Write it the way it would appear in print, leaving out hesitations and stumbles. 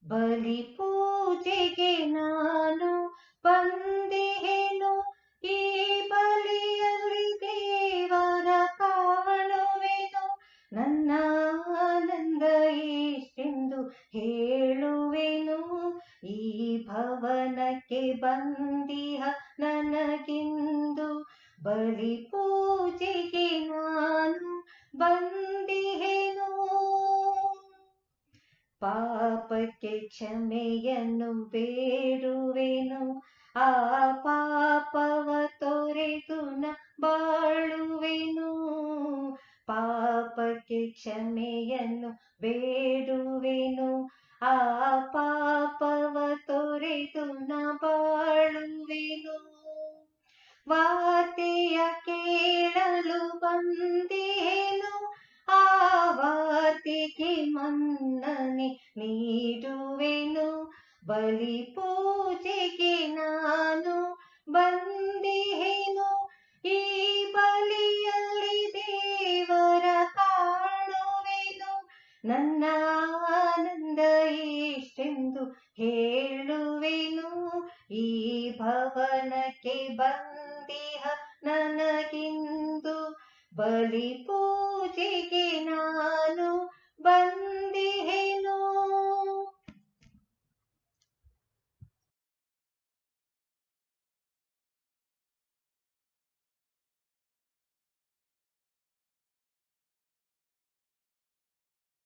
ಬಲಿ ಪೂಜೆಗೆ ನಾನು ಬಂದಿಹೆನು, ಈ ಬಲಿಯಲ್ಲಿ ದೇವರ ಕಾಣುವೆನು. ನನ್ನ ಆನಂದ ಎಷ್ಟೆಂದು ಹೇಳುವೆನು, ಈ ಭವನಕ್ಕೆ ಬಂದಿಹ ನನಗಿಂದು. ಬಲಿ ಪೂಜೆಗೆ ನಾನು ಬಂದಿಹೆನು. ಪಾಪಕ್ಕೆ ಕ್ಷಮೆಯನ್ನು ಬೇಡುವೆನು, ಆ ಪಾಪವ ತೊರೆದು ನ ಬಾಳುವೆನು. ಪಾಪಕ್ಕೆ ಕ್ಷಮೆಯನ್ನು ಬೇಡುವೆನು, ಆ ಪಾಪವ ತೊರೆದು ನ ಬಾಳುವೆನು. ವಾರ್ತೆಯ ಕೇಳಲು ಬಂದಿಹೆನು, ಆ ವಾರ್ತೆಗೆ ಮನ್ನಣೆ ನೀಡುವೆನು. ಬಲಿ ಪೂಜೆಗೆ ನಾನು ಬಂದಿಹೆನು, ಈ ಬಲಿಯಲ್ಲಿ ದೇವರ ಕಾಣುವೆನು. ನನ್ನ ಆನಂದ ಎಷ್ಟೆಂದು ಹೇಳುವೆನು, ಈ ಭವನಕ್ಕೆ ಬಂದಿಹ ನನಗಿಂದು. ಬಲಿ ಪೂಜೆಗೆ ನಾನು ಬಂದಿಹೆನು.